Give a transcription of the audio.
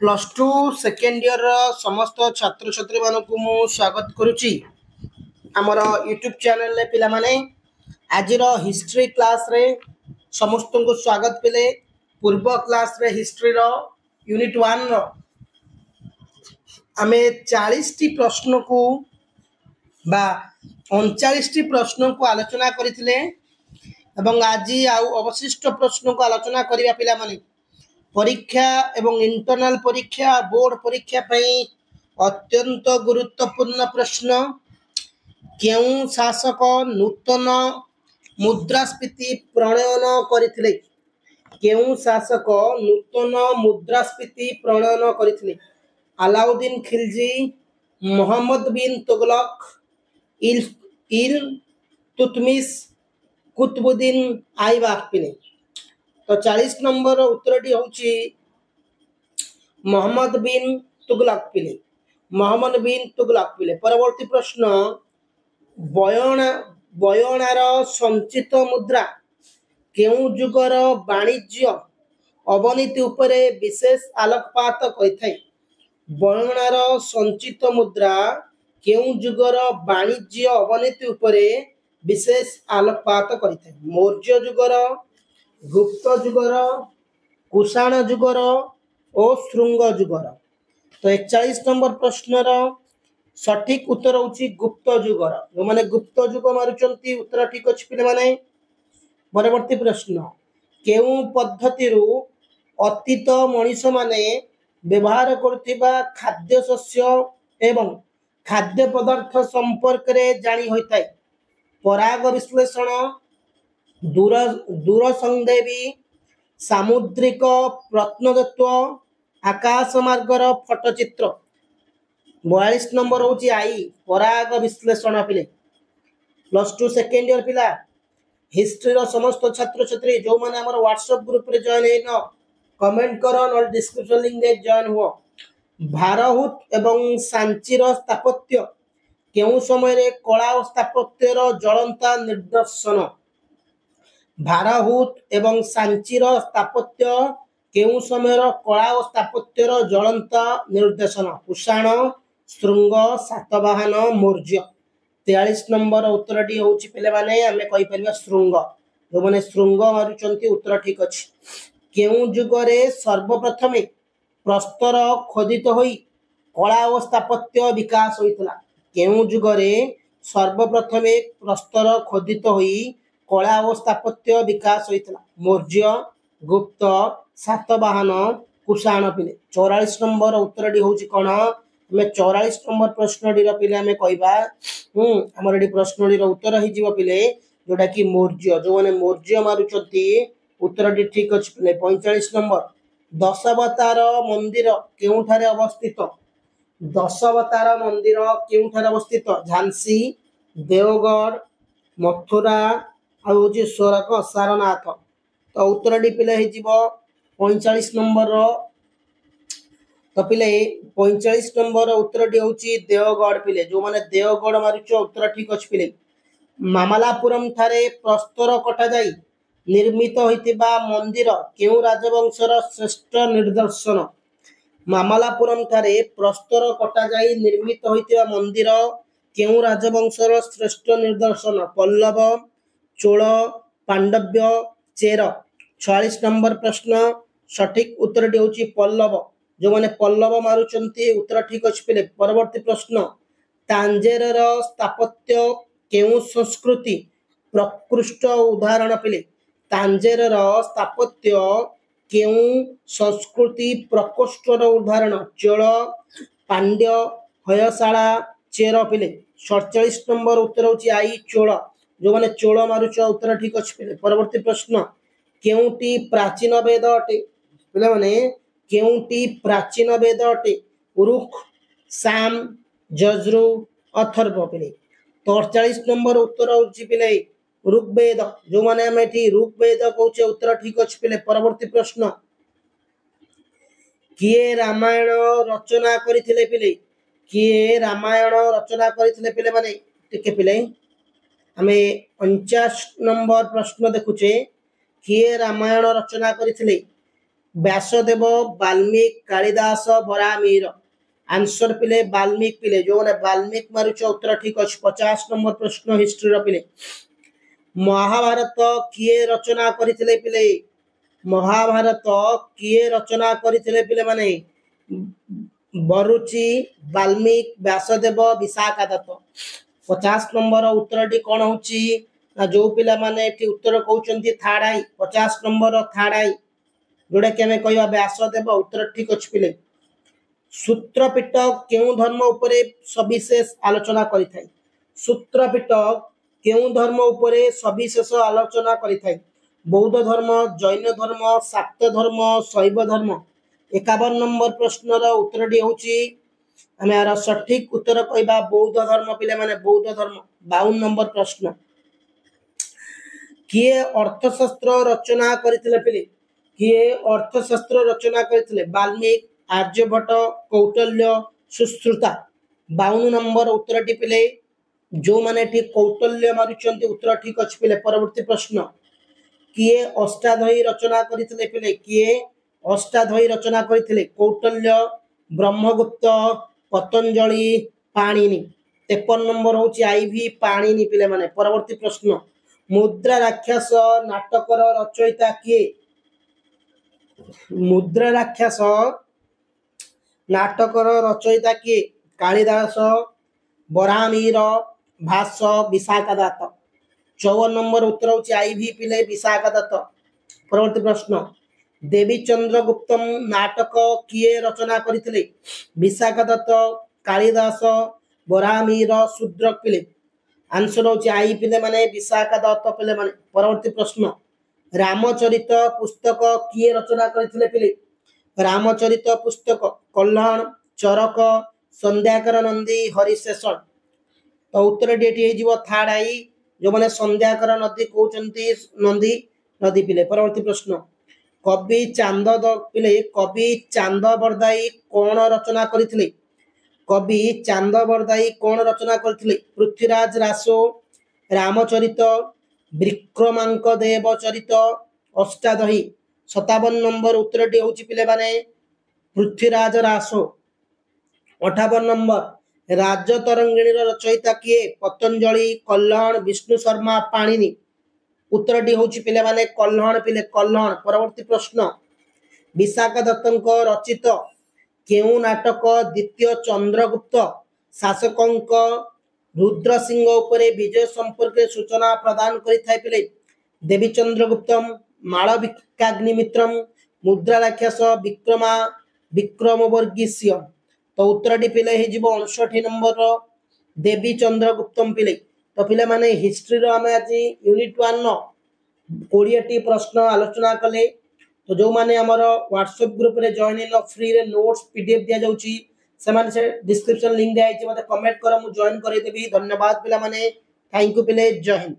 Plus two second year समस्त छात्र छात्री मानक मु स्वागत करुच्ची आमर यूट्यूब चैनल रे पिला माने आज हिस्ट्री क्लास रे समस्त को स्वागत पिले पूर्व क्लास रे हिस्ट्री रो यूनिट 1 रो आमे 40 टी प्रश्न को बा 39 टी प्रश्न को आलोचना करथिले एवं आज आउ अवशिष्ट प्रश्न को आलोचना करिया पिला माने परीक्षा एवं इंटरनल परीक्षा बोर्ड परीक्षा अत्यंत गुरुत्वपूर्ण प्रश्न केउ शासक नूतन मुद्रास्फीति प्रणयन करथिले केउ शासक नूतन मुद्रास्फीति प्रणयन करथिले अलाउद्दीन खिलजी मोहम्मद बिन तुगलक इल्तुतमिश कुतुबुद्दीन ऐबक पिले। तो 40 नंबर उत्तरटी होची मोहम्मद बिन तुगलक पिले। मोहम्मद बिन तुगलक पिले। परवर्ती प्रश्न बयनार संचित मुद्रा केउ जुगर वाणिज्य अवनीति उपरे विशेष आलोकपात करिथाय। बयनार संचित मुद्रा केउ जुगर वाणिज्य अवनीति उपरे विशेष आलोकपात करिथाय। मौर्य जुगर गुप्त जुगर कुषाण जुगर और श्रृंग जुगर। तो 41 नंबर प्रश्न सठिक उत्तर होची गुप्त जुगर। जो माने गुप्त जुग मारुचंती उत्तर ठीक अछि पिले माने। परवर्ती प्रश्न केउ पद्धति रु अतीत मनीष माने व्यवहार करथिबा खाद्य शस्य एवं खाद्य पदार्थ संपर्क रे जानी होइताय। पराग विश्लेषण दूर संदेवी सामुद्रिक प्रत्नतत्व आकाश मार्गर फटचित्र। 42 नंबर होची आई पराग विश्लेषण पिले। प्लस टू सेकेंड इयर पिला हिस्ट्री रो समस्त छात्र छात्री जो माने हमर व्हाट्सएप ग्रुप रे जॉइन हेन कमेंट करो और डिस्क्रिप्शन लिंक दे जॉइन हो। भारहुत एवं सांची रो स्थापत्य केउ समय रे कला और स्थापत्य रो ज्वलंता निदर्शन। भारहुत एवं सांची रो स्थापत्य केउ समय रो कला और स्थापत्य रो ज्वलंता निर्देशन। कुषाण श्रृंग सातवाहन मौर्य। 43 नंबर उत्तरटी होची पिले माने हमें कहि परिबा श्रृंग। जो माने श्रृंग मारुचंती उत्तर ठीक अछि। केउ जुगरे सर्वप्रथमे प्रस्तर खोदित होई कला और स्थापत्य विकास होइतला। केउ जुगरे सर्वप्रथमे प्रस्तर खोदित होई कला और स्थापत्य विकास होइतला। मौर्य गुप्त सातवाहन कुषाण पिले। 44 नंबर उत्तरटी होची कोन हमें 44 नंबर प्रश्नटी रो पिले हमें कहबा हमर एडी प्रश्नटी रो उत्तर हि जीव पिले जोटा कि मौर्य। जो माने मौर्य मारुचंती उत्तरटी ठीक अछि पिले। 45 नंबर दशावतार मंदिर केउठारे अवस्थित। दशावतार मंदिर केउठारे अवस्थित। झांसी देवगढ़ मथुरा आउ जे सोरक सारनाथ। तो उत्तरटी पिले हि जीव 45 नंबर तो पिले 45 नंबर उत्तरटी होची देवगढ़ पिले। जो माने देवगढ़ मारुचो उत्तर ठीक अछि पिले। मामलापुरम थारे प्रस्तर कटा जाई निर्मित होइतिबा मंदिर केउ राजवंशर श्रेष्ठ निदर्शन। मामलापुरम थारे प्रस्तर कटा जाई निर्मित होइतिबा मंदिर केउ राजवंशर श्रेष्ठ निदर्शन। पल्लव चोल पांडव्य चेर। 46 नंबर प्रश्न सठिक उत्तरटी होची पल्लव। जो माने पल्लव मारुचंती उत्तर ठीक अछि पिले। परवर्ती प्रश्न तांजेरर स्थापत्य केउ संस्कृति प्रकृष्ट उदाहरण पिले। तांजेरर स्थापत्य केउ संस्कृति प्रकोष्ठर उदाहरण। चोल पांड्य हयशाला चेर पिले। 47 नंबर उत्तर होची आई चोल। जो माने चोल मारुच उत्तर ठीक अछि पिले। परवर्ती प्रश्न केउटी प्राचीन वेद अटे पिले माने केउटी प्राचीन वेद अटे। उरुख साम जज्रु अथर्व पिले। 48 नंबर उत्तर होची पिले ऋग्वेद। जो माने हम एठी ऋग्वेद कहउचे उत्तर ठीक अछि पिले। परवर्ती प्रश्न किए रामायण रचना करिथिले पिले। किए रामायण रचना करिथिले पिले माने टिके पिले हमें 49 नंबर प्रश्न देखुचे किए रामायण रचना करिथिले। व्यासदेव वाल्मीकि कालिदास बरामीर आंसर पिले वाल्मीकि पिले जो मैंने वाल्मीकि मारुच उत्तर ठीक अच्छे 50 नंबर प्रश्न हिस्ट्री पिले महाभारत किए रचना करथिले पिले महाभारत किए रचना करथिले पिले माने बरुचि वाल्मीकि व्यासदेव विशाखा दत्त 50 नंबर उत्तर टी कौन होची जो पिला माने एठी उत्तर कहउचंती थर्ड आई 50 नंबर थर्ड आई जोड़ा कि हमें कहवा व्यासदेव उत्तर ठीक अच्छे पिले सूत्रपीठ केउ धर्म उपरे सविशेष आलोचना करिथाय सूत्रपीठ केउ धर्म उपरे सविशेष आलोचना करिथाय बौद्ध धर्म जैन धर्म शाक्त धर्म शैव धर्म 51 नंबर प्रश्नर उत्तर टी होची हमें यार सठिक उत्तर कहबा बौद्ध धर्म पिले माने बौद्ध धर्म 52 नंबर प्रश्न किए अर्थशास्त्र रचना करथिले पिले किए अर्थशास्त्र रचना करथिले वाल्मीकि आर्यभट्ट कौटिल्य सुश्रुता 52 नंबर उत्तर टी पिले जो माने ठीक कौटिल्य मारुचंती उत्तर ठीक अच्छे पिले परवर्ती प्रश्न किए अष्टाध्यायी रचना करथिले पिले किए अष्टाध्यायी रचना करथिले कौटिल्य ब्रह्मगुप्त पतंजलि पाणिनि 53 नंबर होची आईवी पाणिनि पिले माने परवर्ती प्रश्न मुद्रा राक्षस नाटकर रचयिता किए मुद्रा राक्षस नाटकर रचयिता किए कालिदास बरामीर भाष विशाखा दत्त 54 नंबर उत्तर होची आईवी पिले विशाखा दत्त परवर्ती प्रश्न देवी चंद्रगुप्तम नाटक किए रचना करथिले विशाखा दत्त कालिदास बरामीर शूद्रक पिले आंसर होची आई पिले माने विशाखा दत्त पिले माने परवर्ती प्रश्न रामचरित पुस्तक किए रचना करथिले पिले रामचरित पुस्तक कल्याण चरक संध्याकर नंदी हरिशेषण तो उत्तर डेटी हे जीवो थर्ड आई जो माने संध्याकर नदी कहउचंती नंदी नदी पिले परवर्ती प्रश्न कवि चांद पिले कवि चांद बरदाई कौन रचना करथिले कवि चांद बरदाई कौन रचना करथिले पृथ्वीराज रासो रामचरित विक्रमांक देव चरित अष्टादही 57 नंबर उत्तर टी होची पिले माने पृथ्वीराज रासो 58 नंबर राजतरंगिणी रचयिता किए पतंजलि कल्याण विष्णु शर्मा पाणिनि उत्तर टी होची पिले माने कल्याण पिले कल्याण परवर्ती प्रश्न विशाखा दत्तଙ୍କ रचित केउ नाटक द्वितीय चंद्रगुप्त शासकଙ୍କ रुद्र सिंह उपरे विजय संपर्क सूचना प्रदान करिथाय पिले देवी चंद्रगुप्तम मालविकाग्निमित्रम मुद्रा राक्षस विक्रमा विक्रमवर्गीय तो उत्तर टी पिले हे जीव 59 नंबर देवी चंद्रगुप्तम पिले तो पिले माने हिस्ट्री रो हमें आज यूनिट 1 नो 20 टी प्रश्न आलोचना कले तो जो माने हमर व्हाट्सएप ग्रुप रे जॉइन इन फ्री रे नोट्स पीडीएफ दिया जाउची से माने से डिस्क्रिप्शन लिंक दिया आइछि मते कमेंट कर मु जॉइन करे देबी धन्यवाद पिला माने थैंक यू पिले जय हिंद।